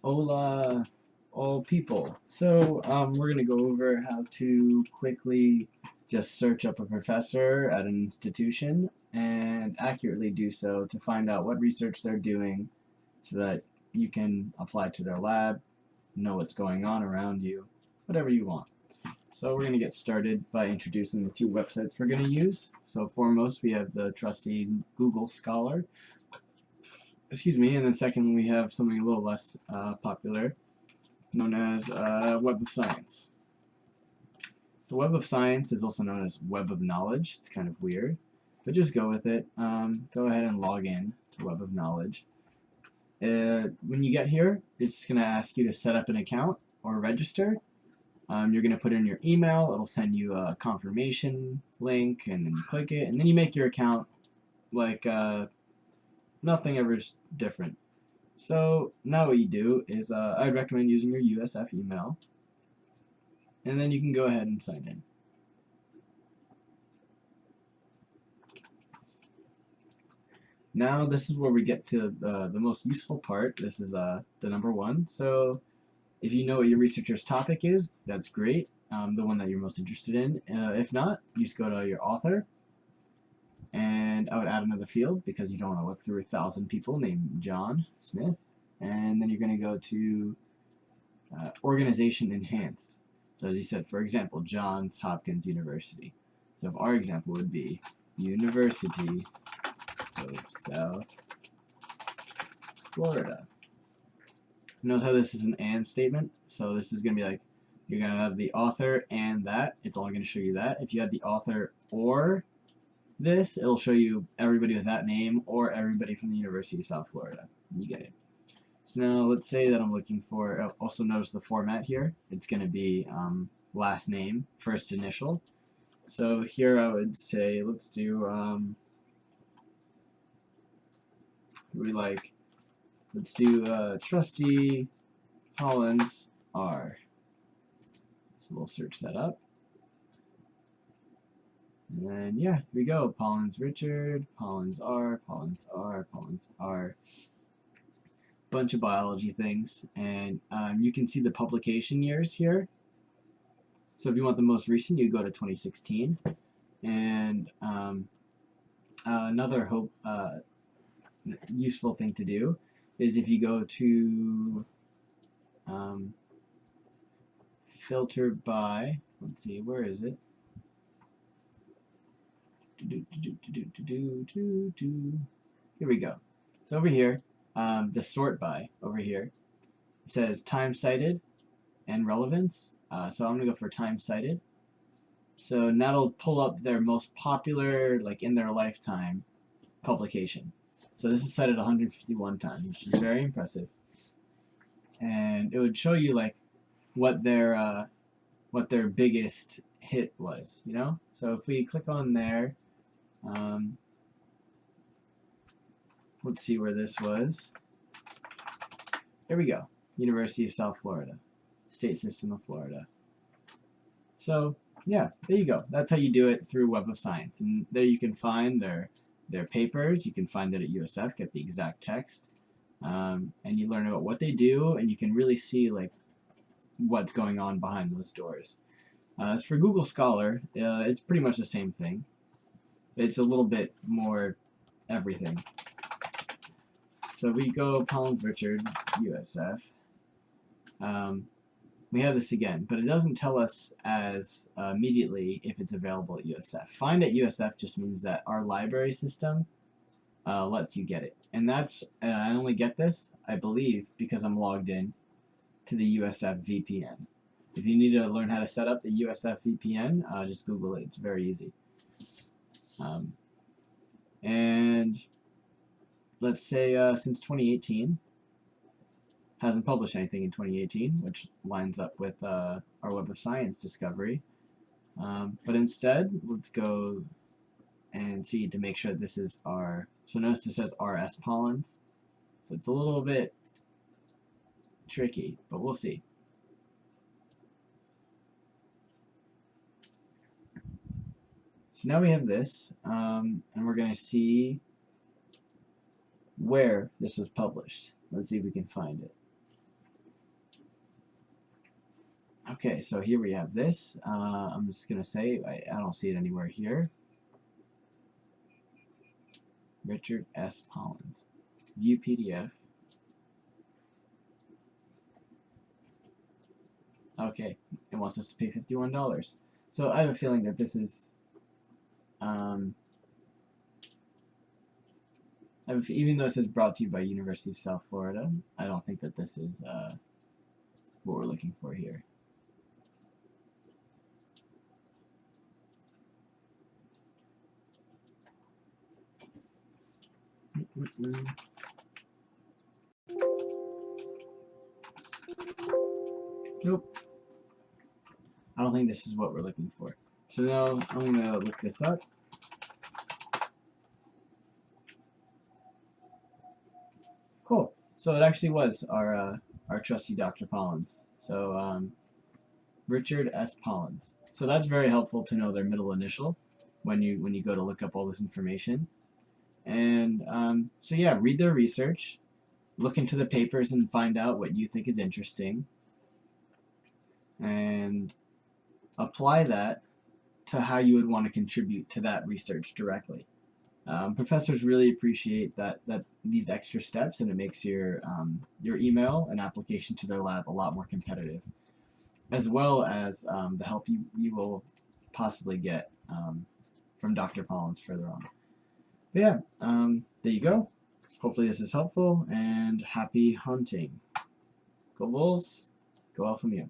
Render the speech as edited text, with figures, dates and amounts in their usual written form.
Hola, all people. So, we're going to go over how to quickly just search up a professor at an institution and accurately do so to find out what research they're doing so that you can apply to their lab, know what's going on around you, whatever you want. So we're going to get started by introducing the two websites we're going to use. So foremost, we have the trusty Google Scholar. Excuse me, and then second we have something a little less popular, known as Web of Science. So Web of Science is also known as Web of Knowledge. It's kind of weird, but just go with it. Go ahead and log in to Web of Knowledge. When you get here, it's going to ask you to set up an account or register. You're going to put in your email. It'll send you a confirmation link, and then you click it, and then you make your account like nothing ever is different. So now what you do is I'd recommend using your USF email, and then you can go ahead and sign in. Now this is where we get to the most useful part. This is the number one. So if you know what your researcher's topic is, that's great, the one that you're most interested in. If not, you just go to your author, and I would add another field because you don't want to look through 1,000 people named John Smith. And then you're going to go to Organization Enhanced. So as you said, for example, Johns Hopkins University. So if our example would be University of South Florida. Notice how this is an and statement. So this is going to be like, you're going to have the author and that. It's only going to show you that. If you have the author or this, it'll show you everybody with that name or everybody from the University of South Florida. You get it. So now let's say that I'm looking for, also notice the format here. It's going to be last name, first initial. So here I would say, let's do, let's do Trusty Collins R. So we'll search that up. And then, yeah, here we go. Pollins Richard, Pollins R, Pollins R, Pollins R. Bunch of biology things. And you can see the publication years here. So if you want the most recent, you go to 2016. And another useful thing to do is if you go to filter by, let's see, where is it? Here we go. So over here, the sort by over here, it says time cited and relevance. So I'm gonna go for time cited. So now it'll pull up their most popular, like in their lifetime, publication. So this is cited 151 times, which is very impressive. And it would show you like what their biggest hit was, you know. So if we click on there. Let's see where this was. Here we go. University of South Florida. State System of Florida. So, yeah, there you go. That's how you do it through Web of Science. And there you can find their papers. You can find it at USF, get the exact text. And you learn about what they do, and you can really see like what's going on behind those doors. As for Google Scholar, it's pretty much the same thing. It's a little bit more everything. So we go Pollins Richard, USF. We have this again, but it doesn't tell us as immediately if it's available at USF. Find at USF just means that our library system lets you get it. And that's, I only get this, I believe, because I'm logged in to the USF VPN. If you need to learn how to set up the USF VPN, just Google it. It's very easy. And let's say since 2018, hasn't published anything in 2018, which lines up with our Web of Science discovery. But instead, let's go and see to make sure this is our, so notice it says RS Pollins. So it's a little bit tricky, but we'll see. So now we have this, and we're going to see where this was published. Let's see if we can find it. Okay, so here we have this. I'm just going to say, I don't see it anywhere here. Richard S. Pollins. View PDF. Okay, it wants us to pay $51. So I have a feeling that this is, even though it says brought to you by University of South Florida, I don't think that this is what we're looking for here. Nope. I don't think this is what we're looking for. So now I'm going to look this up. Cool. So it actually was our trusty Dr. Pollins. So Richard S. Pollins. So that's very helpful to know their middle initial when you go to look up all this information. And so yeah, read their research, look into the papers and find out what you think is interesting, and apply that to how you would want to contribute to that research directly. Professors really appreciate that these extra steps, and it makes your email and application to their lab a lot more competitive, as well as the help you will possibly get from Dr. Pollins further on. But yeah, there you go. Hopefully this is helpful, and happy hunting. Go Bulls, go Alpha Mu.